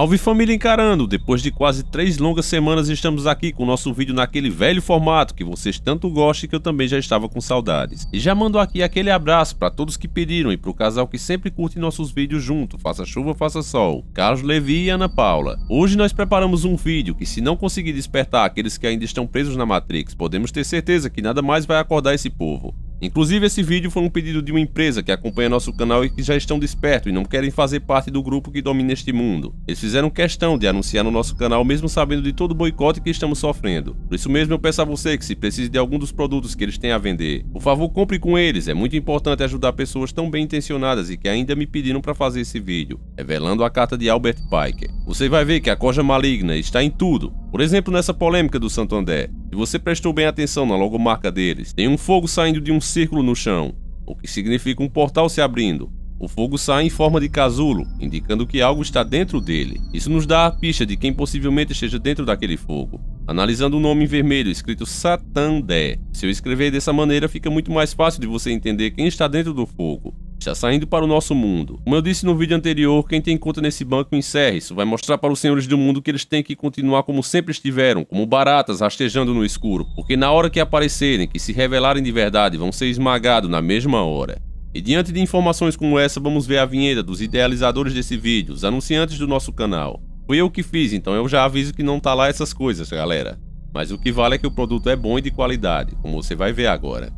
Salve família encarando! Depois de quase 3 longas semanas estamos aqui com o nosso vídeo naquele velho formato que vocês tanto gostam e que eu também já estava com saudades. E já mando aqui aquele abraço para todos que pediram e pro casal que sempre curte nossos vídeos junto, faça chuva, faça sol, Carlos Levi e Ana Paula. Hoje nós preparamos um vídeo que, se não conseguir despertar aqueles que ainda estão presos na Matrix, podemos ter certeza que nada mais vai acordar esse povo. Inclusive, esse vídeo foi um pedido de uma empresa que acompanha nosso canal e que já estão despertos e não querem fazer parte do grupo que domina este mundo. Eles fizeram questão de anunciar no nosso canal mesmo sabendo de todo o boicote que estamos sofrendo. Por isso mesmo eu peço a você que, se precisa de algum dos produtos que eles têm a vender, por favor compre com eles. É muito importante ajudar pessoas tão bem intencionadas e que ainda me pediram para fazer esse vídeo, revelando a carta de Albert Piker. Você vai ver que a coja maligna está em tudo. Por exemplo, nessa polêmica do Santander, se você prestou bem atenção na logomarca deles, tem um fogo saindo de um círculo no chão, o que significa um portal se abrindo. O fogo sai em forma de casulo, indicando que algo está dentro dele. Isso nos dá a pista de quem possivelmente esteja dentro daquele fogo. Analisando o nome em vermelho escrito Santander, se eu escrever dessa maneira fica muito mais fácil de você entender quem está dentro do fogo. Está saindo para o nosso mundo. Como eu disse no vídeo anterior, quem tem conta nesse banco encerra. Isso vai mostrar para os senhores do mundo que eles têm que continuar como sempre estiveram, como baratas rastejando no escuro, porque na hora que aparecerem, que se revelarem de verdade, vão ser esmagados na mesma hora. E diante de informações como essa, vamos ver a vinheta dos idealizadores desse vídeo, os anunciantes do nosso canal. Fui eu que fiz, então eu já aviso que não tá lá essas coisas, galera. Mas o que vale é que o produto é bom e de qualidade, como você vai ver agora.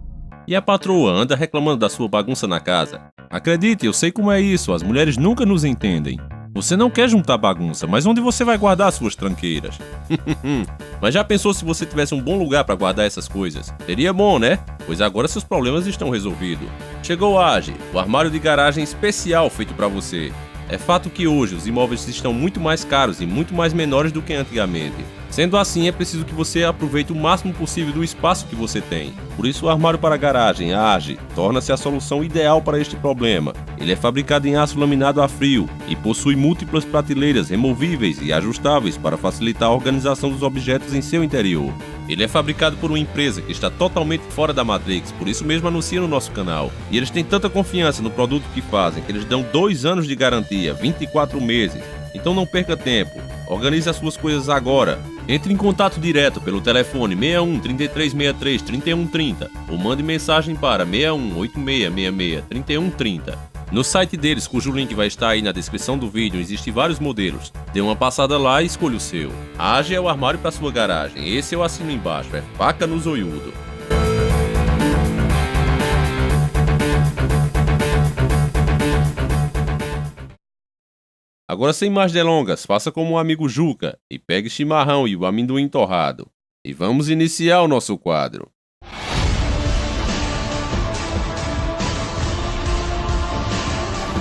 E a patroa anda reclamando da sua bagunça na casa? Acredite, eu sei como é isso, as mulheres nunca nos entendem. Você não quer juntar bagunça, mas onde você vai guardar suas tranqueiras? Mas já pensou se você tivesse um bom lugar para guardar essas coisas? Seria bom, né? Pois agora seus problemas estão resolvidos. Chegou o AGE, o armário de garagem especial feito para você. É fato que hoje os imóveis estão muito mais caros e muito mais menores do que antigamente. Sendo assim, é preciso que você aproveite o máximo possível do espaço que você tem. Por isso, o armário para garagem, a AGE, torna-se a solução ideal para este problema. Ele é fabricado em aço laminado a frio e possui múltiplas prateleiras removíveis e ajustáveis para facilitar a organização dos objetos em seu interior. Ele é fabricado por uma empresa que está totalmente fora da Matrix, por isso mesmo anuncia no nosso canal. E eles têm tanta confiança no produto que fazem, que eles dão 2 anos de garantia, 24 meses. Então não perca tempo, organize as suas coisas agora. Entre em contato direto pelo telefone 61 3363 3130 ou mande mensagem para 61 8666 3130. No site deles, cujo link vai estar aí na descrição do vídeo, existem vários modelos. Dê uma passada lá e escolha o seu. A AGE é o armário para sua garagem, esse eu assino embaixo, é faca no zoiudo. Agora, sem mais delongas, faça como o amigo Juca e pegue chimarrão e o amendoim torrado. E vamos iniciar o nosso quadro.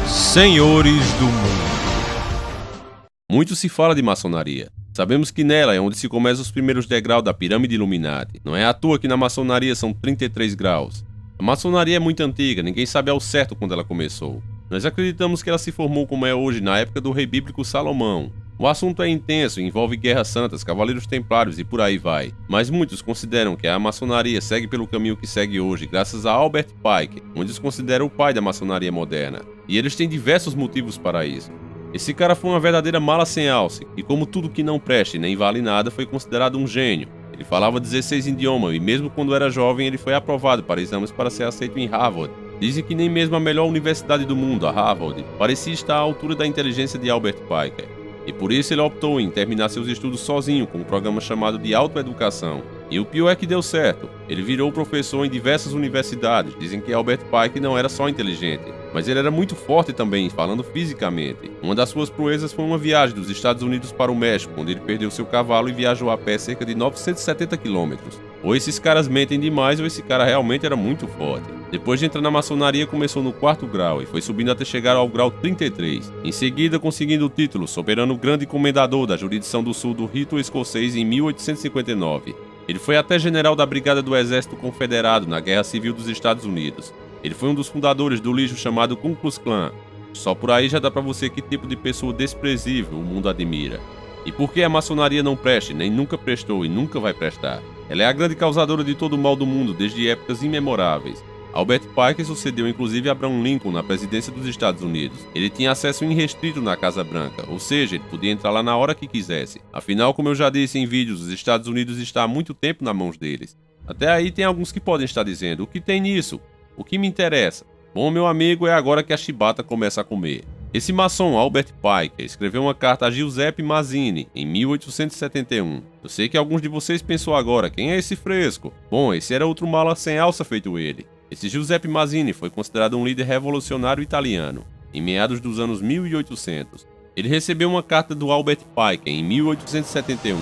Senhores do Mundo. Muito se fala de maçonaria. Sabemos que nela é onde se começam os primeiros degraus da pirâmide Illuminati. Não é à toa que na maçonaria são 33 graus. A maçonaria é muito antiga, ninguém sabe ao certo quando ela começou. Nós acreditamos que ela se formou como é hoje na época do rei bíblico Salomão. O assunto é intenso, envolve guerras santas, cavaleiros templários e por aí vai. Mas muitos consideram que a maçonaria segue pelo caminho que segue hoje, graças a Albert Piker, onde os considera o pai da maçonaria moderna. E eles têm diversos motivos para isso. Esse cara foi uma verdadeira mala sem alce, e como tudo que não presta e nem vale nada, foi considerado um gênio. Ele falava 16 idiomas e mesmo quando era jovem ele foi aprovado para exames para ser aceito em Harvard. Dizem que nem mesmo a melhor universidade do mundo, a Harvard, parecia estar à altura da inteligência de Albert Piker. E por isso ele optou em terminar seus estudos sozinho com um programa chamado de autoeducação. E o pior é que deu certo. Ele virou professor em diversas universidades. Dizem que Albert Piker não era só inteligente, mas ele era muito forte também, falando fisicamente. Uma das suas proezas foi uma viagem dos Estados Unidos para o México, onde ele perdeu seu cavalo e viajou a pé cerca de 970 quilômetros. Ou esses caras mentem demais ou esse cara realmente era muito forte. Depois de entrar na maçonaria, começou no 4º grau e foi subindo até chegar ao grau 33. Em seguida, conseguindo o título Soberano Grande Comendador da Jurisdição do Sul do Rito Escocês em 1859. Ele foi até general da Brigada do Exército Confederado na Guerra Civil dos Estados Unidos. Ele foi um dos fundadores do lixo chamado Ku Klux Klan. Só por aí já dá pra você que tipo de pessoa desprezível o mundo admira. E por que a maçonaria não presta, nem nunca prestou e nunca vai prestar? Ela é a grande causadora de todo o mal do mundo desde épocas imemoráveis. Albert Pike sucedeu inclusive Abraham Lincoln na presidência dos Estados Unidos. Ele tinha acesso irrestrito na Casa Branca, ou seja, ele podia entrar lá na hora que quisesse. Afinal, como eu já disse em vídeos, os Estados Unidos está há muito tempo nas mãos deles. Até aí tem alguns que podem estar dizendo, o que tem nisso? O que me interessa? Bom, meu amigo, é agora que a chibata começa a comer. Esse maçom Albert Pike escreveu uma carta a Giuseppe Mazzini em 1871. Eu sei que alguns de vocês pensou agora, quem é esse fresco? Bom, esse era outro mala sem alça feito ele. Esse Giuseppe Mazzini foi considerado um líder revolucionário italiano, em meados dos anos 1800. Ele recebeu uma carta do Albert Pike em 1871.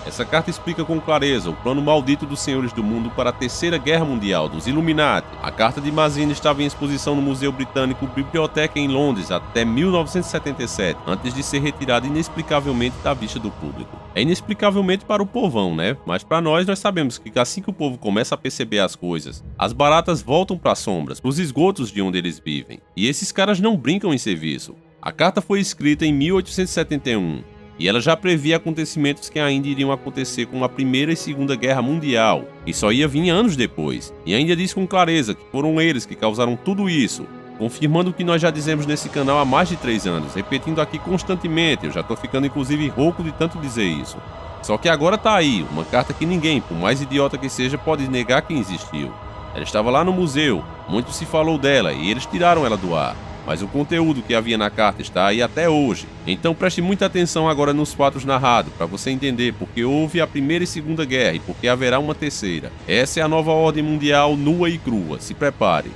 Essa carta explica com clareza o plano maldito dos senhores do mundo para a Terceira Guerra Mundial, dos Illuminati. A carta de Mazzini estava em exposição no Museu Britânico Biblioteca em Londres até 1977, antes de ser retirada inexplicavelmente da vista do público. É inexplicavelmente para o povão, né? Mas para nós sabemos que assim que o povo começa a perceber as coisas, as baratas voltam para as sombras, para os esgotos de onde eles vivem. E esses caras não brincam em serviço. A carta foi escrita em 1871. E ela já previa acontecimentos que ainda iriam acontecer com a Primeira e Segunda Guerra Mundial, e só ia vir anos depois. E ainda diz com clareza que foram eles que causaram tudo isso, confirmando o que nós já dizemos nesse canal há mais de 3 anos, repetindo aqui constantemente. Eu já tô ficando inclusive rouco de tanto dizer isso. Só que agora tá aí, uma carta que ninguém, por mais idiota que seja, pode negar que existiu. Ela estava lá no museu, muito se falou dela e eles tiraram ela do ar. Mas o conteúdo que havia na carta está aí até hoje. Então preste muita atenção agora nos fatos narrados, para você entender porque houve a Primeira e Segunda Guerra e porque haverá uma terceira. Essa é a nova ordem mundial nua e crua, se prepare.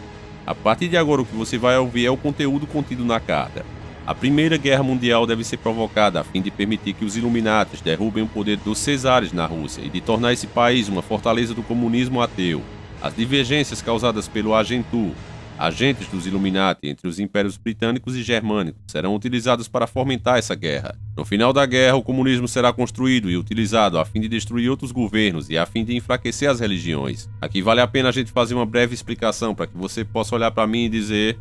A partir de agora o que você vai ouvir é o conteúdo contido na carta. A Primeira Guerra Mundial deve ser provocada a fim de permitir que os Illuminatis derrubem o poder dos Cesares na Rússia e de tornar esse país uma fortaleza do comunismo ateu. As divergências causadas pelo Agentur, agentes dos Illuminati entre os impérios britânicos e germânicos, serão utilizados para fomentar essa guerra. No final da guerra, o comunismo será construído e utilizado a fim de destruir outros governos e a fim de enfraquecer as religiões. Aqui vale a pena a gente fazer uma breve explicação para que você possa olhar para mim e dizer: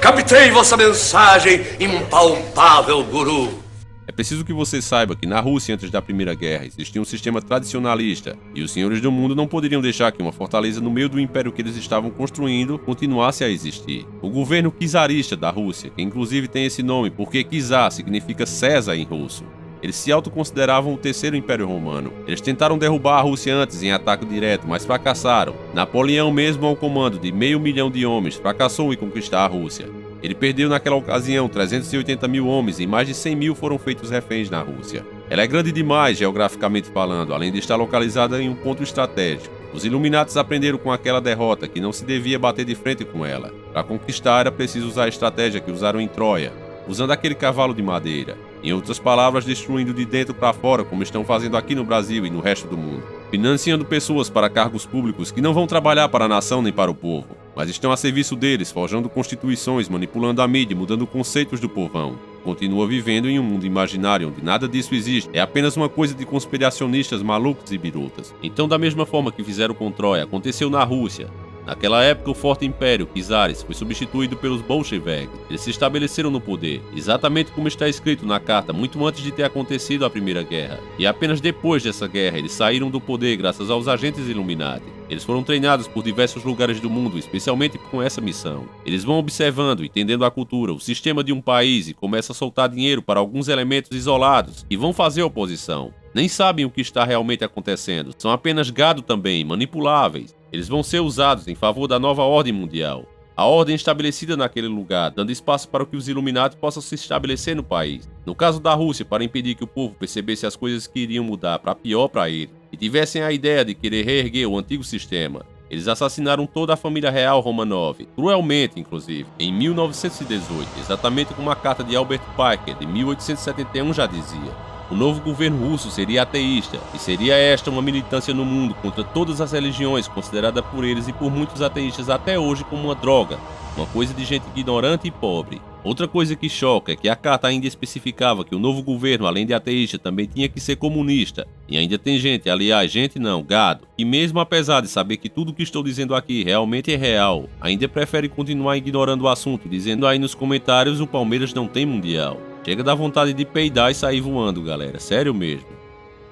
Captei vossa mensagem, impalpável guru. É preciso que você saiba que na Rússia, antes da Primeira Guerra, existia um sistema tradicionalista, e os senhores do mundo não poderiam deixar que uma fortaleza no meio do império que eles estavam construindo continuasse a existir. O governo czarista da Rússia, que inclusive tem esse nome porque czar significa César em russo, eles se autoconsideravam o Terceiro Império Romano. Eles tentaram derrubar a Rússia antes em ataque direto, mas fracassaram. Napoleão, mesmo ao comando de 500 mil de homens, fracassou em conquistar a Rússia. Ele perdeu naquela ocasião 380 mil homens e mais de 100 mil foram feitos reféns na Rússia. Ela é grande demais, geograficamente falando, além de estar localizada em um ponto estratégico. Os Illuminatis aprenderam com aquela derrota que não se devia bater de frente com ela. Para conquistar era preciso usar a estratégia que usaram em Troia, usando aquele cavalo de madeira. Em outras palavras, destruindo de dentro para fora, como estão fazendo aqui no Brasil e no resto do mundo. Financiando pessoas para cargos públicos que não vão trabalhar para a nação nem para o povo, mas estão a serviço deles, forjando constituições, manipulando a mídia, mudando conceitos do povão. Continua vivendo em um mundo imaginário onde nada disso existe, é apenas uma coisa de conspiracionistas malucos e birutas. Então, da mesma forma que fizeram com Troia, aconteceu na Rússia. Naquela época, o forte império, Czares, foi substituído pelos bolcheviques. Eles se estabeleceram no poder, exatamente como está escrito na carta, muito antes de ter acontecido a Primeira Guerra. E apenas depois dessa guerra, eles saíram do poder graças aos agentes Illuminati. Eles foram treinados por diversos lugares do mundo, especialmente com essa missão. Eles vão observando, entendendo a cultura, o sistema de um país e começam a soltar dinheiro para alguns elementos isolados que vão fazer oposição. Nem sabem o que está realmente acontecendo, são apenas gado também, manipuláveis. Eles vão ser usados em favor da nova ordem mundial. A ordem estabelecida naquele lugar, dando espaço para que os Illuminati possam se estabelecer no país. No caso da Rússia, para impedir que o povo percebesse as coisas que iriam mudar para pior para ele, e tivessem a ideia de querer reerguer o antigo sistema. Eles assassinaram toda a família real Romanov, cruelmente inclusive, em 1918, exatamente como a carta de Albert Pike, de 1871 já dizia. O novo governo russo seria ateísta, e seria esta uma militância no mundo contra todas as religiões, considerada por eles e por muitos ateístas até hoje como uma droga, uma coisa de gente ignorante e pobre. Outra coisa que choca é que a carta ainda especificava que o novo governo, além de ateísta, também tinha que ser comunista. E ainda tem gente, aliás, gente não, gado, que mesmo apesar de saber que tudo o que estou dizendo aqui realmente é real, ainda prefere continuar ignorando o assunto, dizendo aí nos comentários o Palmeiras não tem mundial. Chega da vontade de peidar e sair voando, galera, sério mesmo.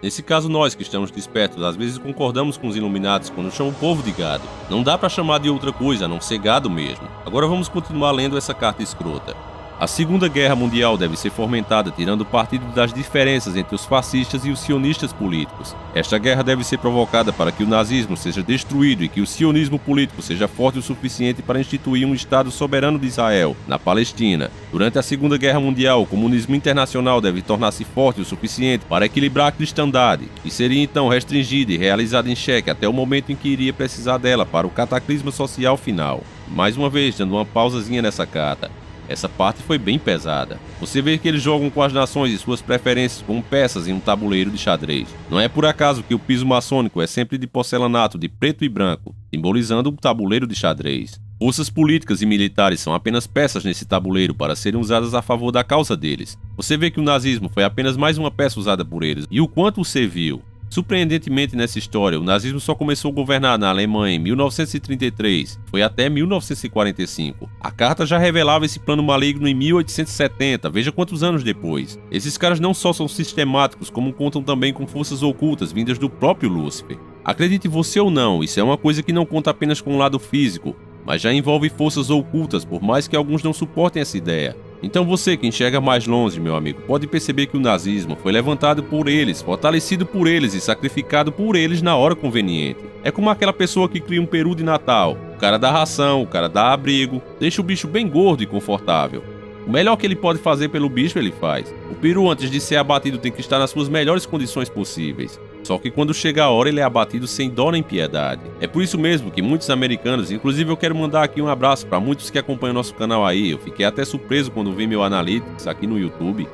Nesse caso, nós que estamos despertos, às vezes concordamos com os Illuminati quando chamam o povo de gado. Não dá pra chamar de outra coisa, a não ser gado mesmo. Agora vamos continuar lendo essa carta escrota. A Segunda Guerra Mundial deve ser fomentada tirando partido das diferenças entre os fascistas e os sionistas políticos. Esta guerra deve ser provocada para que o nazismo seja destruído e que o sionismo político seja forte o suficiente para instituir um Estado soberano de Israel, na Palestina. Durante a Segunda Guerra Mundial, o comunismo internacional deve tornar-se forte o suficiente para equilibrar a cristandade, e seria então restringida e realizada em xeque até o momento em que iria precisar dela para o cataclisma social final. Mais uma vez, dando uma pausazinha nessa carta. Essa parte foi bem pesada. Você vê que eles jogam com as nações e suas preferências como peças em um tabuleiro de xadrez. Não é por acaso que o piso maçônico é sempre de porcelanato de preto e branco, simbolizando um tabuleiro de xadrez. Forças políticas e militares são apenas peças nesse tabuleiro para serem usadas a favor da causa deles. Você vê que o nazismo foi apenas mais uma peça usada por eles, e o quanto o serviu. Surpreendentemente nessa história, o nazismo só começou a governar na Alemanha em 1933, foi até 1945. A carta já revelava esse plano maligno em 1870, veja quantos anos depois. Esses caras não só são sistemáticos, como contam também com forças ocultas vindas do próprio Lúcifer. Acredite você ou não, isso é uma coisa que não conta apenas com o lado físico, mas já envolve forças ocultas, por mais que alguns não suportem essa ideia. Então você que enxerga mais longe, meu amigo, pode perceber que o nazismo foi levantado por eles, fortalecido por eles e sacrificado por eles na hora conveniente. É como aquela pessoa que cria um peru de Natal. O cara dá ração, o cara dá abrigo, deixa o bicho bem gordo e confortável. O melhor que ele pode fazer pelo bicho, ele faz. O peru, antes de ser abatido, tem que estar nas suas melhores condições possíveis. Só que quando chega a hora, ele é abatido sem dó nem piedade. É por isso mesmo que muitos americanos, inclusive eu quero mandar aqui um abraço para muitos que acompanham nosso canal aí. Eu fiquei até surpreso quando vi meu Analytics aqui no YouTube.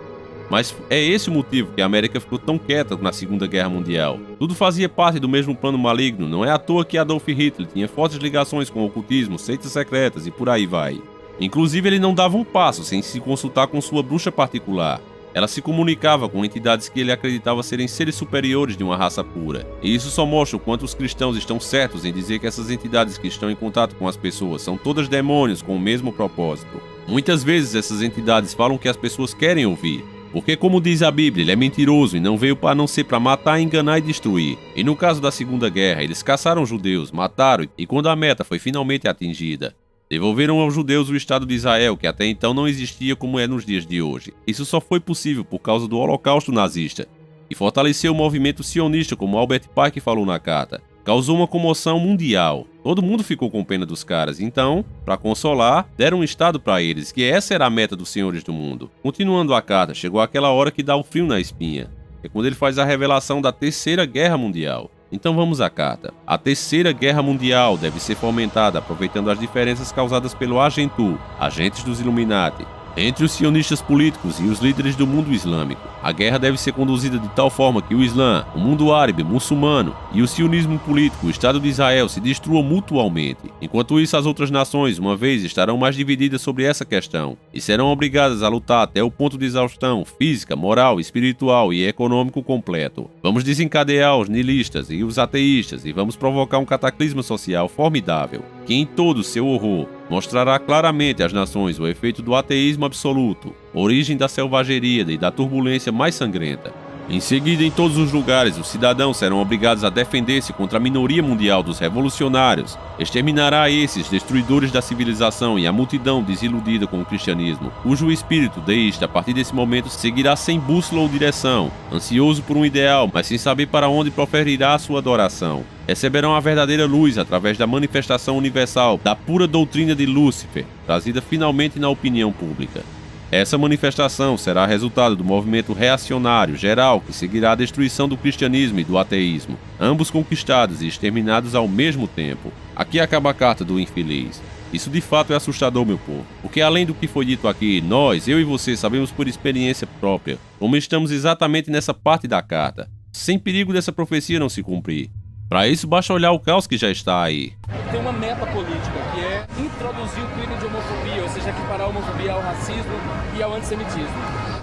Mas é esse o motivo que a América ficou tão quieta na Segunda Guerra Mundial. Tudo fazia parte do mesmo plano maligno, não é à toa que Adolf Hitler tinha fortes ligações com o ocultismo, seitas secretas e por aí vai. Inclusive ele não dava um passo sem se consultar com sua bruxa particular. Ela se comunicava com entidades que ele acreditava serem seres superiores de uma raça pura. E isso só mostra o quanto os cristãos estão certos em dizer que essas entidades que estão em contato com as pessoas são todas demônios com o mesmo propósito. Muitas vezes essas entidades falam o que as pessoas querem ouvir. Porque, como diz a Bíblia, ele é mentiroso e não veio para não ser para matar, enganar e destruir. E no caso da Segunda Guerra, eles caçaram judeus, mataram e quando a meta foi finalmente atingida, devolveram aos judeus o Estado de Israel, que até então não existia como é nos dias de hoje. Isso só foi possível por causa do Holocausto nazista, e fortaleceu o movimento sionista, como Albert Pike falou na carta. Causou uma comoção mundial. Todo mundo ficou com pena dos caras, então, para consolar, deram um Estado para eles, que essa era a meta dos senhores do mundo. Continuando a carta, chegou aquela hora que dá o frio na espinha. É quando ele faz a revelação da Terceira Guerra Mundial. Então vamos à carta. A Terceira Guerra Mundial deve ser fomentada aproveitando as diferenças causadas pelo Agentu, agentes dos Illuminati, entre os sionistas políticos e os líderes do mundo islâmico. A guerra deve ser conduzida de tal forma que o Islã, o mundo árabe, muçulmano e o sionismo político, o Estado de Israel, se destruam mutualmente. Enquanto isso, as outras nações, uma vez, estarão mais divididas sobre essa questão e serão obrigadas a lutar até o ponto de exaustão física, moral, espiritual e econômico completo. Vamos desencadear os niilistas e os ateístas e vamos provocar um cataclisma social formidável, que em todo o seu horror mostrará claramente às nações o efeito do ateísmo absoluto, origem da selvageria e da turbulência mais sangrenta. Em seguida, em todos os lugares, os cidadãos serão obrigados a defender-se contra a minoria mundial dos revolucionários. Exterminará esses destruidores da civilização e a multidão desiludida com o cristianismo, cujo espírito deísta a partir desse momento seguirá sem bússola ou direção, ansioso por um ideal, mas sem saber para onde proferirá a sua adoração. Receberão a verdadeira luz através da manifestação universal da pura doutrina de Lúcifer, trazida finalmente na opinião pública. Essa manifestação será resultado do movimento reacionário geral que seguirá a destruição do cristianismo e do ateísmo, ambos conquistados e exterminados ao mesmo tempo. Aqui acaba a carta do infeliz. Isso de fato é assustador, meu povo, porque além do que foi dito aqui, nós, eu e você, sabemos por experiência própria como estamos exatamente nessa parte da carta, sem perigo dessa profecia não se cumprir. Para isso, basta olhar o caos que já está aí. Tem uma meta política, que é introduzir o crime de homofobia, ou seja, equiparar a homofobia ao racismo e ao antissemitismo.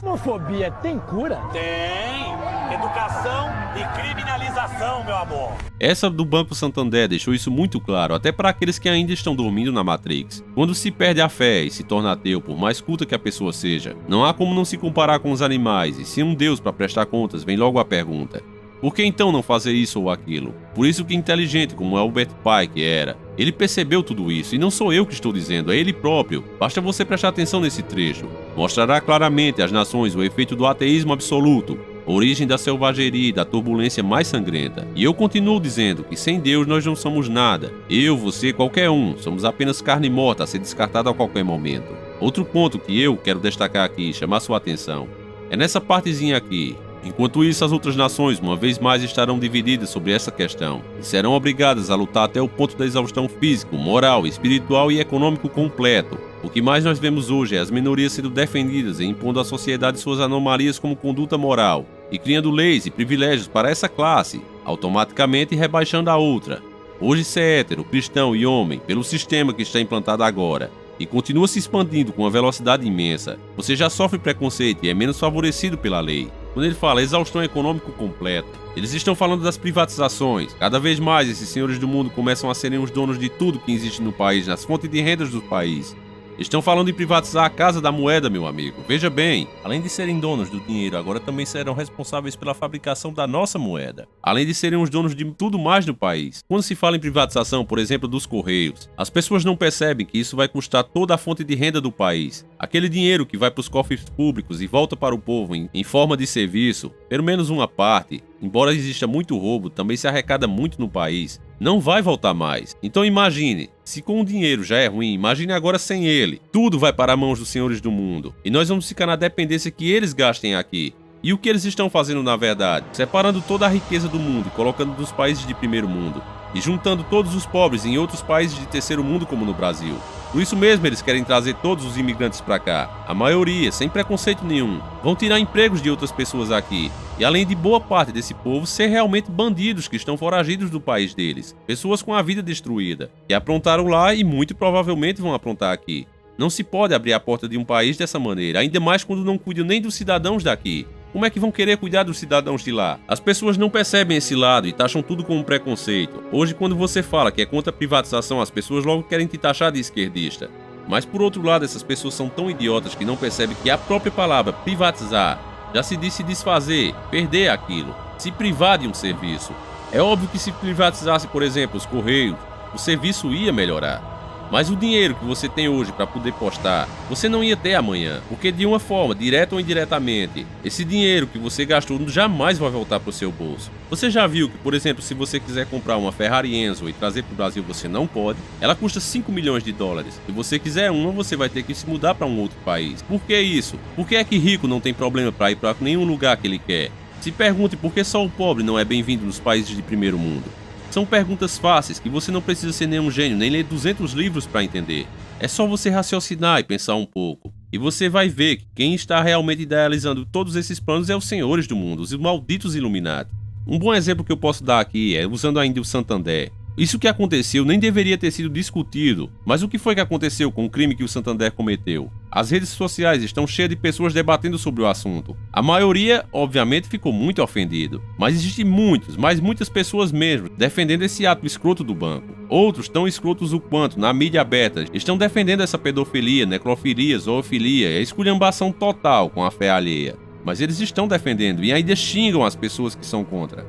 Homofobia tem cura? Tem! Educação e criminalização, meu amor! Essa do Banco Santander deixou isso muito claro, até para aqueles que ainda estão dormindo na Matrix. Quando se perde a fé e se torna ateu, por mais culta que a pessoa seja, não há como não se comparar com os animais, e se um Deus para prestar contas, vem logo a pergunta: Por que então não fazer isso ou aquilo? Por isso que inteligente como Albert Pike era, ele percebeu tudo isso, e não sou eu que estou dizendo, é ele próprio. Basta você prestar atenção nesse trecho. Mostrará claramente às nações o efeito do ateísmo absoluto, origem da selvageria e da turbulência mais sangrenta. E eu continuo dizendo que sem Deus nós não somos nada. Eu, você, qualquer um, somos apenas carne morta a ser descartada a qualquer momento. Outro ponto que eu quero destacar aqui e chamar sua atenção é nessa partezinha aqui. Enquanto isso, as outras nações, uma vez mais, estarão divididas sobre essa questão e serão obrigadas a lutar até o ponto da exaustão físico, moral, espiritual e econômico completo. O que mais nós vemos hoje é as minorias sendo defendidas e impondo à sociedade suas anomalias como conduta moral e criando leis e privilégios para essa classe, automaticamente rebaixando a outra. Hoje ser hétero, cristão e homem, pelo sistema que está implantado agora, e continua se expandindo com uma velocidade imensa, você já sofre preconceito e é menos favorecido pela lei. Quando ele fala exaustão econômico completa, eles estão falando das privatizações. Cada vez mais esses senhores do mundo começam a serem os donos de tudo que existe no país, nas fontes de rendas do país. Estão falando em privatizar a casa da moeda, meu amigo. Veja bem, além de serem donos do dinheiro, agora também serão responsáveis pela fabricação da nossa moeda. Além de serem os donos de tudo mais no país. Quando se fala em privatização, por exemplo, dos Correios, as pessoas não percebem que isso vai custar toda a fonte de renda do país. Aquele dinheiro que vai para os cofres públicos e volta para o povo em forma de serviço, pelo menos uma parte, embora exista muito roubo, também se arrecada muito no país, não vai voltar mais. Então imagine, se com o dinheiro já é ruim, imagine agora sem ele. Tudo vai para as mãos dos senhores do mundo. E nós vamos ficar na dependência que eles gastem aqui. E o que eles estão fazendo na verdade? Separando toda a riqueza do mundo e colocando nos países de primeiro mundo. E juntando todos os pobres em outros países de terceiro mundo como no Brasil. Por isso mesmo eles querem trazer todos os imigrantes para cá. A maioria, sem preconceito nenhum. Vão tirar empregos de outras pessoas aqui. E além de boa parte desse povo ser realmente bandidos que estão foragidos do país deles. Pessoas com a vida destruída. Que aprontaram lá e muito provavelmente vão aprontar aqui. Não se pode abrir a porta de um país dessa maneira, ainda mais quando não cuidam nem dos cidadãos daqui. Como é que vão querer cuidar dos cidadãos de lá? As pessoas não percebem esse lado e taxam tudo como preconceito. Hoje, quando você fala que é contra a privatização, as pessoas logo querem te taxar de esquerdista. Mas por outro lado, essas pessoas são tão idiotas que não percebem que a própria palavra privatizar já se diz se desfazer, perder aquilo, se privar de um serviço. É óbvio que se privatizasse, por exemplo, os Correios, o serviço ia melhorar. Mas o dinheiro que você tem hoje para poder postar, você não ia ter amanhã, porque de uma forma, direta ou indiretamente, esse dinheiro que você gastou jamais vai voltar para o seu bolso. Você já viu que, por exemplo, se você quiser comprar uma Ferrari Enzo e trazer para o Brasil, você não pode? Ela custa 5 milhões de dólares. Se você quiser uma, você vai ter que se mudar para um outro país. Por que isso? Por que é que rico não tem problema para ir para nenhum lugar que ele quer? Se pergunte por que só o pobre não é bem-vindo nos países de primeiro mundo. São perguntas fáceis que você não precisa ser nenhum gênio, nem ler 200 livros para entender. É só você raciocinar e pensar um pouco. E você vai ver que quem está realmente idealizando todos esses planos é os senhores do mundo, os malditos Illuminati. Um bom exemplo que eu posso dar aqui é usando ainda o Santander. Isso que aconteceu nem deveria ter sido discutido, mas o que foi que aconteceu com o crime que o Santander cometeu? As redes sociais estão cheias de pessoas debatendo sobre o assunto. A maioria, obviamente, ficou muito ofendido, mas existem muitas pessoas mesmo, defendendo esse ato escroto do banco. Outros, tão escrotos o quanto, na mídia aberta, estão defendendo essa pedofilia, necrofilia, zoofilia e a esculhambação total com a fé alheia. Mas eles estão defendendo e ainda xingam as pessoas que são contra.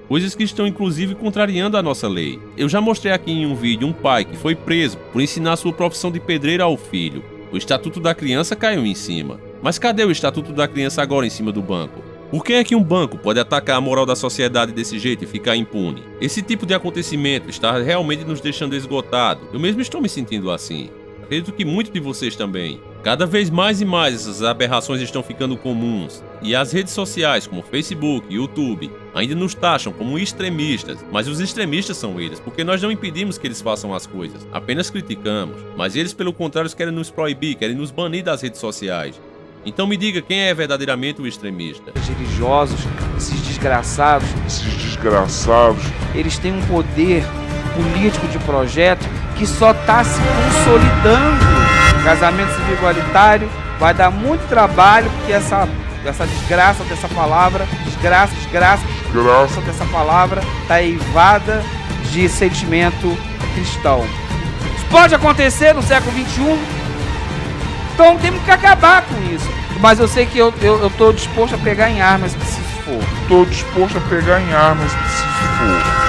Coisas que estão inclusive contrariando a nossa lei. Eu já mostrei aqui em um vídeo um pai que foi preso por ensinar sua profissão de pedreiro ao filho. O Estatuto da Criança caiu em cima. Mas cadê o Estatuto da Criança agora em cima do banco? Por que é que um banco pode atacar a moral da sociedade desse jeito e ficar impune? Esse tipo de acontecimento está realmente nos deixando esgotados. Eu mesmo estou me sentindo assim. Acredito que muitos de vocês também. Cada vez mais e mais essas aberrações estão ficando comuns. E as redes sociais como Facebook e YouTube ainda nos taxam como extremistas. Mas os extremistas são eles, porque nós não impedimos que eles façam as coisas. Apenas criticamos. Mas eles, pelo contrário, querem nos proibir, querem nos banir das redes sociais. Então me diga quem é verdadeiramente o extremista. Os religiosos, esses desgraçados, eles têm um poder político de projeto que só está se consolidando. Casamento civil igualitário vai dar muito trabalho, porque essa desgraça dessa palavra, desgraça dessa palavra está eivada de sentimento cristão. Isso pode acontecer no século XXI, então temos que acabar com isso. Mas eu sei que eu estou disposto a pegar em armas se for. Tô disposto a pegar em armas se for.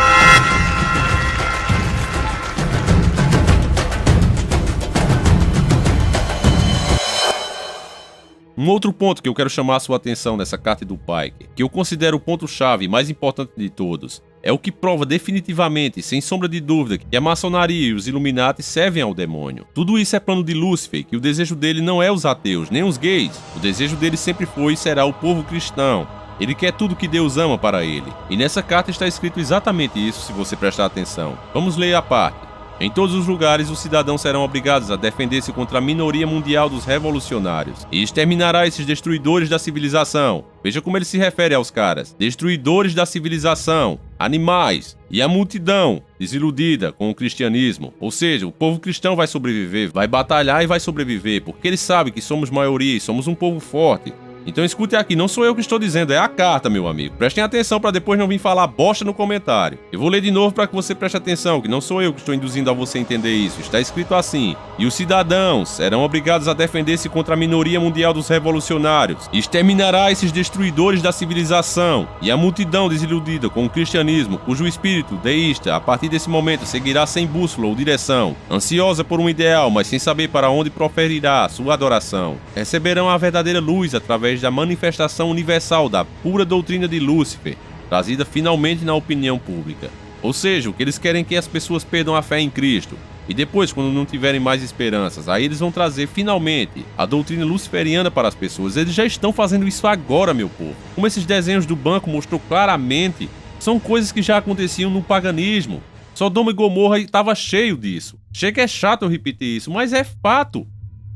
Um outro ponto que eu quero chamar a sua atenção nessa carta do Pike, que eu considero o ponto-chave mais importante de todos, é o que prova definitivamente, sem sombra de dúvida, que a maçonaria e os Illuminati servem ao demônio. Tudo isso é plano de Lúcifer, que o desejo dele não é os ateus, nem os gays. O desejo dele sempre foi e será o povo cristão. Ele quer tudo que Deus ama para ele. E nessa carta está escrito exatamente isso, se você prestar atenção. Vamos ler a parte. Em todos os lugares, os cidadãos serão obrigados a defender-se contra a minoria mundial dos revolucionários e exterminará esses destruidores da civilização. Veja como ele se refere aos caras. Destruidores da civilização, animais e a multidão desiludida com o cristianismo. Ou seja, o povo cristão vai sobreviver, vai batalhar e vai sobreviver, porque ele sabe que somos maioria e somos um povo forte. Então escute aqui, não sou eu que estou dizendo, é a carta, meu amigo. Prestem atenção para depois não vir falar bosta no comentário. Eu vou ler de novo para que você preste atenção, que não sou eu que estou induzindo a você entender isso. Está escrito assim: e os cidadãos serão obrigados a defender-se contra a minoria mundial dos revolucionários, e exterminará esses destruidores da civilização, e a multidão desiludida com o cristianismo, cujo espírito deísta, a partir desse momento, seguirá sem bússola ou direção, ansiosa por um ideal, mas sem saber para onde proferirá sua adoração. Receberão a verdadeira luz através da manifestação universal da pura doutrina de Lúcifer, trazida finalmente na opinião pública. Ou seja, o que eles querem é que as pessoas perdam a fé em Cristo, e depois, quando não tiverem mais esperanças, aí eles vão trazer finalmente a doutrina luciferiana para as pessoas. Eles já estão fazendo isso agora, meu povo. Como esses desenhos do banco mostrou claramente, são coisas que já aconteciam no paganismo. Sodoma e Gomorra estava cheio disso. Chega, é chato eu repetir isso, mas é fato.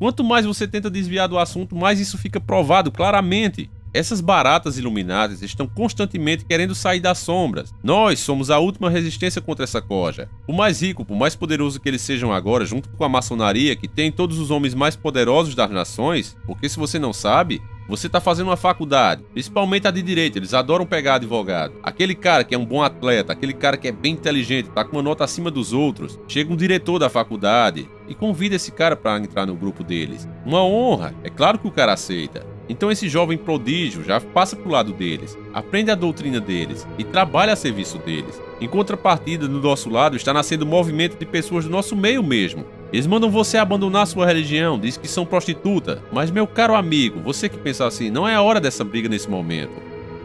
Quanto mais você tenta desviar do assunto, mais isso fica provado claramente. Essas baratas iluminadas estão constantemente querendo sair das sombras. Nós somos a última resistência contra essa coja. Por mais rico, por mais poderoso que eles sejam agora, junto com a maçonaria, que tem todos os homens mais poderosos das nações, porque se você não sabe, você está fazendo uma faculdade, principalmente a de direito, eles adoram pegar advogado. Aquele cara que é um bom atleta, aquele cara que é bem inteligente, está com uma nota acima dos outros, chega um diretor da faculdade e convida esse cara para entrar no grupo deles. Uma honra, é claro que o cara aceita. Então esse jovem prodígio já passa pro lado deles, aprende a doutrina deles e trabalha a serviço deles. Em contrapartida, do nosso lado está nascendo um movimento de pessoas do nosso meio mesmo. Eles mandam você abandonar sua religião, diz que são prostituta. Mas meu caro amigo, você que pensa assim, não é a hora dessa briga nesse momento.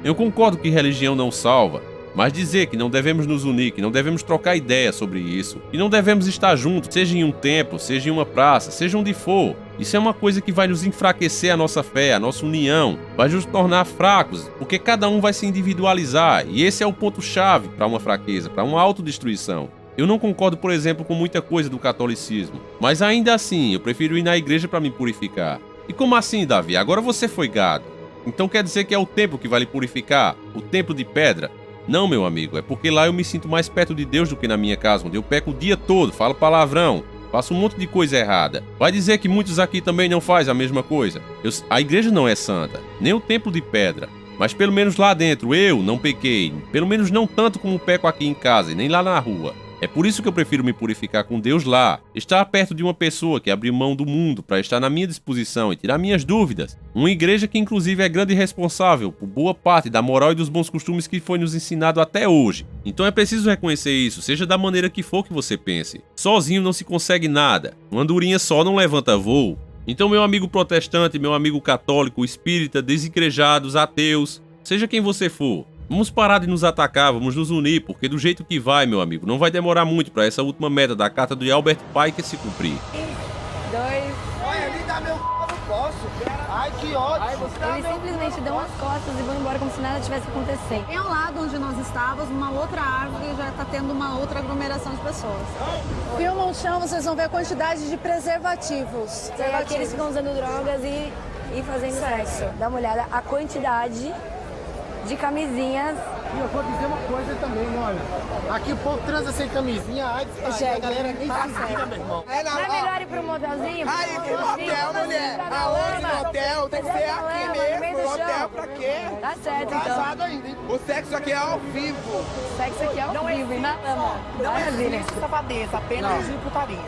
Eu concordo que religião não salva, mas dizer que não devemos nos unir, que não devemos trocar ideia sobre isso, que não devemos estar juntos, seja em um templo, seja em uma praça, seja onde for, isso é uma coisa que vai nos enfraquecer a nossa fé, a nossa união, vai nos tornar fracos, porque cada um vai se individualizar, e esse é o ponto-chave para uma fraqueza, para uma autodestruição. Eu não concordo, por exemplo, com muita coisa do catolicismo, mas ainda assim, eu prefiro ir na igreja para me purificar. E como assim, Davi? Agora você foi gado. Então quer dizer que é o templo que vai lhe purificar? O templo de pedra? Não, meu amigo, é porque lá eu me sinto mais perto de Deus do que na minha casa, onde eu peco o dia todo, falo palavrão, faço um monte de coisa errada. Vai dizer que muitos aqui também não fazem a mesma coisa? A igreja não é santa, nem o templo de pedra. Mas pelo menos lá dentro eu não pequei, pelo menos não tanto como peco aqui em casa e nem lá na rua. É por isso que eu prefiro me purificar com Deus lá, estar perto de uma pessoa que abriu mão do mundo para estar na minha disposição e tirar minhas dúvidas. Uma igreja que inclusive é grande e responsável por boa parte da moral e dos bons costumes que foi nos ensinado até hoje. Então é preciso reconhecer isso, seja da maneira que for que você pense. Sozinho não se consegue nada, uma andorinha só não levanta voo. Então meu amigo protestante, meu amigo católico, espírita, desigrejados, ateus, seja quem você for, vamos parar de nos atacar, vamos nos unir, porque do jeito que vai, meu amigo, não vai demorar muito para essa última meta da carta de Albert Pike se cumprir. 2. Olha, me dá meu c... eu não posso. Ai, que ódio. Eles simplesmente dão as costas e vão embora como se nada tivesse acontecendo. Em ao lado onde nós estávamos, uma outra árvore já está tendo uma outra aglomeração de pessoas. Filmam o chão, vocês vão ver a quantidade de preservativos. Aqui eles ficam usando drogas e fazendo sexo. Dá uma olhada, a quantidade de camisinhas. E eu vou dizer uma coisa também, olha. Aqui o povo transa sem camisinha, ai, a galera nem se liga, meu irmão. Não é melhor ir pro motelzinho? Aí, pro motel, mulher. Aonde no hotel? Tem que ser aqui mesmo. No hotel pra quê? Tá certo, então. Casado ainda, hein? O sexo aqui é ao vivo. O sexo aqui é ao vivo, hein? Não é isso, safadeza, apenas de putaria.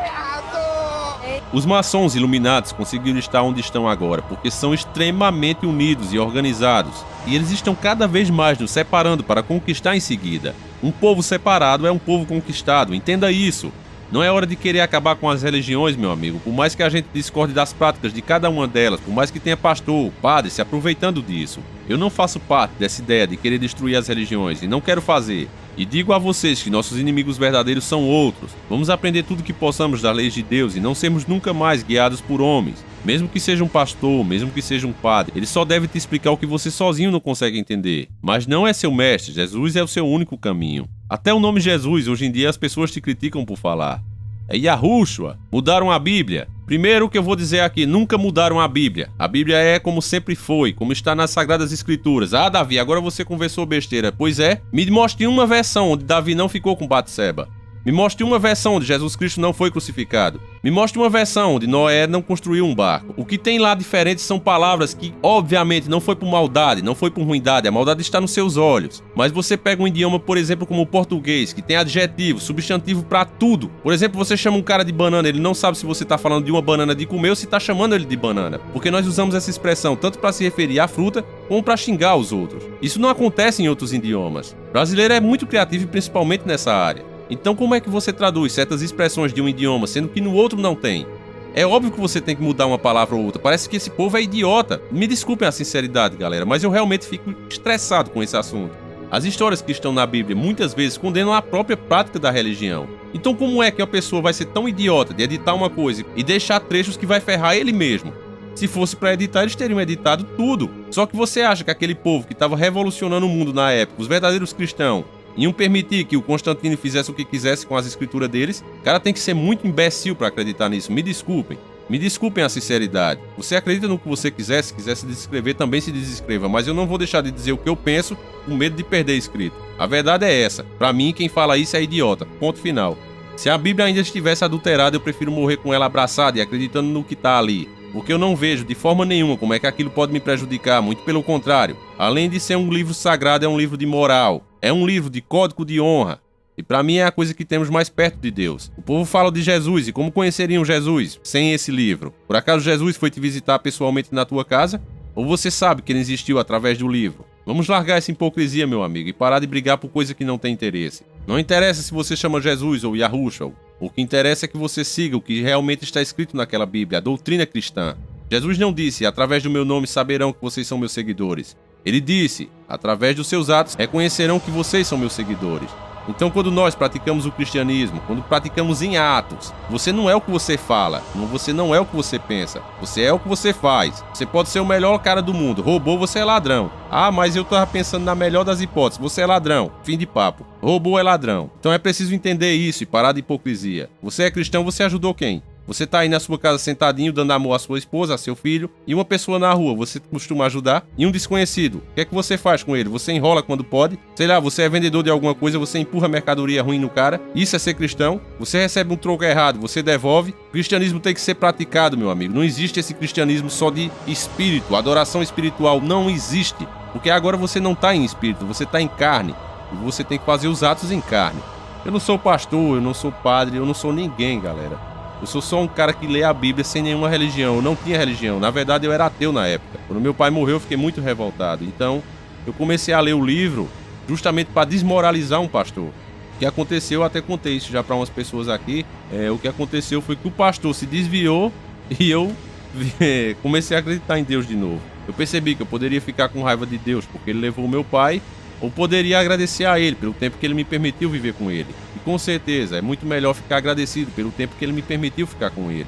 Errado! Os maçons iluminados conseguiram estar onde estão agora porque são extremamente unidos e organizados, e eles estão cada vez mais nos separando para conquistar em seguida. Um povo separado é um povo conquistado, entenda isso. Não é hora de querer acabar com as religiões, meu amigo, por mais que a gente discorde das práticas de cada uma delas, por mais que tenha pastor, padre se aproveitando disso. Eu não faço parte dessa ideia de querer destruir as religiões e não quero fazer. E digo a vocês que nossos inimigos verdadeiros são outros. Vamos aprender tudo que possamos das leis de Deus e não sermos nunca mais guiados por homens. Mesmo que seja um pastor, mesmo que seja um padre, ele só deve te explicar o que você sozinho não consegue entender. Mas não é seu mestre, Jesus é o seu único caminho. Até o nome Jesus, hoje em dia as pessoas te criticam por falar. É Yahushua. Mudaram a Bíblia. Primeiro o que eu vou dizer aqui, nunca mudaram a Bíblia. A Bíblia é como sempre foi, como está nas Sagradas Escrituras. Ah, Davi, agora você conversou besteira. Pois é, me mostre uma versão onde Davi não ficou com Batseba. Me mostre uma versão onde Jesus Cristo não foi crucificado. Me mostre uma versão onde Noé não construiu um barco. O que tem lá diferente são palavras que, obviamente, não foi por maldade, não foi por ruindade. A maldade está nos seus olhos. Mas você pega um idioma, por exemplo, como o português, que tem adjetivo, substantivo pra tudo. Por exemplo, você chama um cara de banana, ele não sabe se você tá falando de uma banana de comer ou se tá chamando ele de banana. Porque nós usamos essa expressão tanto para se referir à fruta, como para xingar os outros. Isso não acontece em outros idiomas. O brasileiro é muito criativo, principalmente nessa área. Então como é que você traduz certas expressões de um idioma, sendo que no outro não tem? É óbvio que você tem que mudar uma palavra ou outra, parece que esse povo é idiota. Me desculpem a sinceridade, galera, mas eu realmente fico estressado com esse assunto. As histórias que estão na Bíblia muitas vezes condenam a própria prática da religião. Então como é que uma pessoa vai ser tão idiota de editar uma coisa e deixar trechos que vai ferrar ele mesmo? Se fosse para editar, eles teriam editado tudo. Só que você acha que aquele povo que estava revolucionando o mundo na época, os verdadeiros cristãos, iam permitir que o Constantino fizesse o que quisesse com as escrituras deles? O cara tem que ser muito imbecil para acreditar nisso, me desculpem a sinceridade. Você acredita no que você quiser, se quiser se desescrever, também se desescreva, mas eu não vou deixar de dizer o que eu penso com medo de perder escrito. A verdade é essa, pra mim quem fala isso é idiota, ponto final. Se a Bíblia ainda estivesse adulterada, eu prefiro morrer com ela abraçada e acreditando no que tá ali. Porque eu não vejo de forma nenhuma como é que aquilo pode me prejudicar, muito pelo contrário. Além de ser um livro sagrado, é um livro de moral, é um livro de código de honra. E pra mim é a coisa que temos mais perto de Deus. O povo fala de Jesus e como conheceriam Jesus sem esse livro? Por acaso Jesus foi te visitar pessoalmente na tua casa? Ou você sabe que ele existiu através do livro? Vamos largar essa hipocrisia, meu amigo, e parar de brigar por coisa que não tem interesse. Não interessa se você chama Jesus ou Yahushua. O que interessa é que você siga o que realmente está escrito naquela Bíblia, a doutrina cristã. Jesus não disse, através do meu nome saberão que vocês são meus seguidores. Ele disse, através dos seus atos reconhecerão que vocês são meus seguidores. Então quando nós praticamos o cristianismo, quando praticamos em atos, você não é o que você fala, você não é o que você pensa, você é o que você faz. Você pode ser o melhor cara do mundo, roubou, você é ladrão. Ah, mas eu tava pensando na melhor das hipóteses, você é ladrão, fim de papo. Roubou é ladrão. Então é preciso entender isso e parar de hipocrisia. Você é cristão, você ajudou quem? Você tá aí na sua casa sentadinho, dando amor à sua esposa, a seu filho, e uma pessoa na rua, você costuma ajudar? E um desconhecido, o que é que você faz com ele? Você enrola quando pode? Sei lá, você é vendedor de alguma coisa, você empurra mercadoria ruim no cara? Isso é ser cristão? Você recebe um troco errado, você devolve? O cristianismo tem que ser praticado, meu amigo. Não existe esse cristianismo só de espírito, adoração espiritual não existe. Porque agora você não tá em espírito, você tá em carne. E você tem que fazer os atos em carne. Eu não sou pastor, eu não sou padre, eu não sou ninguém, galera. Eu sou só um cara que lê a Bíblia sem nenhuma religião. Eu não tinha religião. Na verdade, eu era ateu na época. Quando meu pai morreu, eu fiquei muito revoltado. Então, eu comecei a ler o livro justamente para desmoralizar um pastor. O que aconteceu, eu até contei isso já para umas pessoas aqui. O que aconteceu foi que o pastor se desviou e eu comecei a acreditar em Deus de novo. Eu percebi que eu poderia ficar com raiva de Deus porque ele levou o meu pai, ou poderia agradecer a ele pelo tempo que ele me permitiu viver com ele. E com certeza, é muito melhor ficar agradecido pelo tempo que ele me permitiu ficar com ele.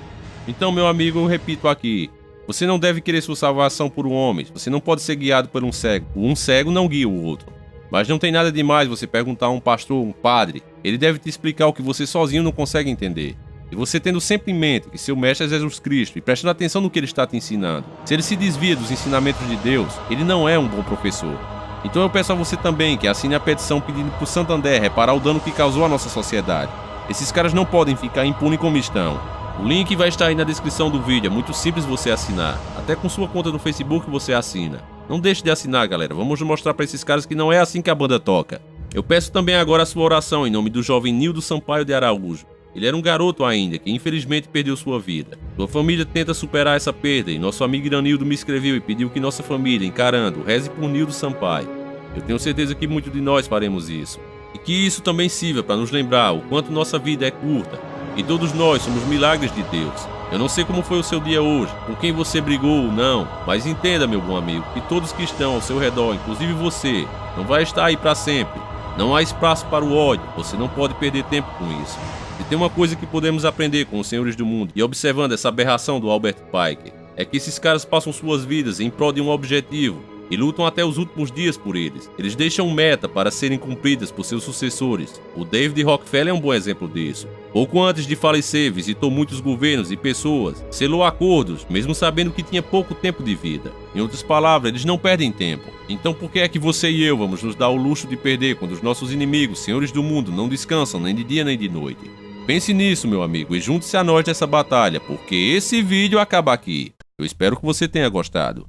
Então, meu amigo, eu repito aqui, você não deve querer sua salvação por um homem, você não pode ser guiado por um cego. Um cego não guia o outro. Mas não tem nada demais você perguntar a um pastor, um padre, ele deve te explicar o que você sozinho não consegue entender. E você tendo sempre em mente que seu mestre é Jesus Cristo e prestando atenção no que ele está te ensinando. Se ele se desvia dos ensinamentos de Deus, ele não é um bom professor. Então eu peço a você também que assine a petição pedindo para o Santander reparar o dano que causou à nossa sociedade. Esses caras não podem ficar impunes como estão. O link vai estar aí na descrição do vídeo, é muito simples você assinar. Até com sua conta no Facebook você assina. Não deixe de assinar, galera, vamos mostrar para esses caras que não é assim que a banda toca. Eu peço também agora a sua oração em nome do jovem Nildo Sampaio de Araújo. Ele era um garoto ainda, que infelizmente perdeu sua vida. Sua família tenta superar essa perda e nosso amigo Iranildo me escreveu e pediu que nossa família, encarando, reze por Nildo Sampaio. Eu tenho certeza que muitos de nós faremos isso. E que isso também sirva para nos lembrar o quanto nossa vida é curta. E todos nós somos milagres de Deus. Eu não sei como foi o seu dia hoje, com quem você brigou ou não, mas entenda, meu bom amigo, que todos que estão ao seu redor, inclusive você, não vai estar aí para sempre. Não há espaço para o ódio, você não pode perder tempo com isso. Se tem uma coisa que podemos aprender com os senhores do mundo e observando essa aberração do Albert Pike, é que esses caras passam suas vidas em prol de um objetivo e lutam até os últimos dias por eles. Eles deixam meta para serem cumpridas por seus sucessores. O David Rockefeller é um bom exemplo disso. Pouco antes de falecer, visitou muitos governos e pessoas, selou acordos, mesmo sabendo que tinha pouco tempo de vida. Em outras palavras, eles não perdem tempo. Então por que é que você e eu vamos nos dar o luxo de perder quando os nossos inimigos, senhores do mundo, não descansam nem de dia nem de noite? Pense nisso, meu amigo, e junte-se a nós nessa batalha, porque esse vídeo acaba aqui. Eu espero que você tenha gostado.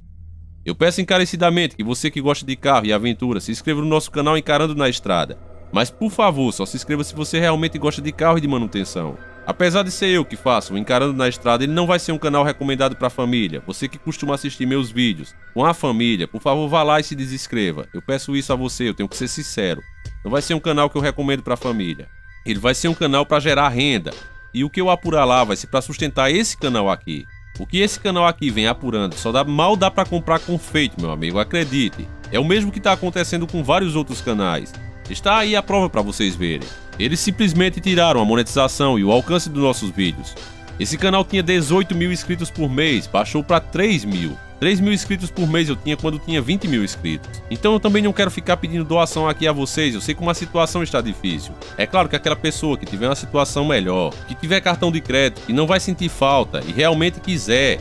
Eu peço encarecidamente que você que gosta de carro e aventura se inscreva no nosso canal Encarando na Estrada. Mas por favor, só se inscreva se você realmente gosta de carro e de manutenção. Apesar de ser eu que faço o Encarando na Estrada, ele não vai ser um canal recomendado para a família. Você que costuma assistir meus vídeos com a família, por favor vá lá e se desinscreva. Eu peço isso a você, eu tenho que ser sincero. Não vai ser um canal que eu recomendo para a família. Ele vai ser um canal para gerar renda. E o que eu apurar lá vai ser para sustentar esse canal aqui. O que esse canal aqui vem apurando mal dá para comprar confeito, meu amigo, acredite. É o mesmo que está acontecendo com vários outros canais. Está aí a prova para vocês verem. Eles simplesmente tiraram a monetização e o alcance dos nossos vídeos. Esse canal tinha 18 mil inscritos por mês, baixou para 3 mil. 3 mil inscritos por mês eu tinha quando tinha 20 mil inscritos. Então eu também não quero ficar pedindo doação aqui a vocês, eu sei como a situação está difícil. É claro que aquela pessoa que tiver uma situação melhor, que tiver cartão de crédito, que não vai sentir falta e realmente fizer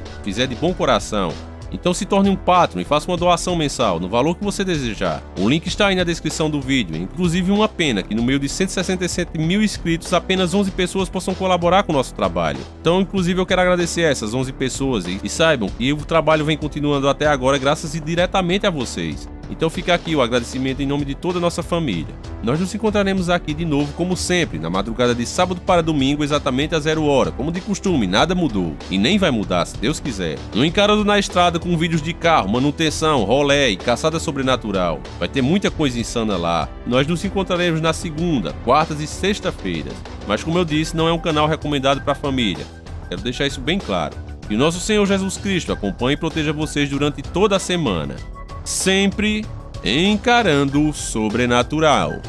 de bom coração, então se torne um patrão e faça uma doação mensal, no valor que você desejar. O link está aí na descrição do vídeo, inclusive uma pena que no meio de 167 mil inscritos, apenas 11 pessoas possam colaborar com o nosso trabalho. Então, inclusive, eu quero agradecer a essas 11 pessoas e saibam que o trabalho vem continuando até agora graças diretamente a vocês. Então fica aqui o agradecimento em nome de toda a nossa família. Nós nos encontraremos aqui de novo, como sempre, na madrugada de sábado para domingo, exatamente às 0 hora. Como de costume, nada mudou. E nem vai mudar, se Deus quiser. No Encarando na Estrada, com vídeos de carro, manutenção, rolé e caçada sobrenatural. Vai ter muita coisa insana lá. Nós nos encontraremos na segunda, quartas e sexta-feiras. Mas como eu disse, não é um canal recomendado para a família. Quero deixar isso bem claro. Que o nosso Senhor Jesus Cristo acompanhe e proteja vocês durante toda a semana. Sempre encarando o sobrenatural.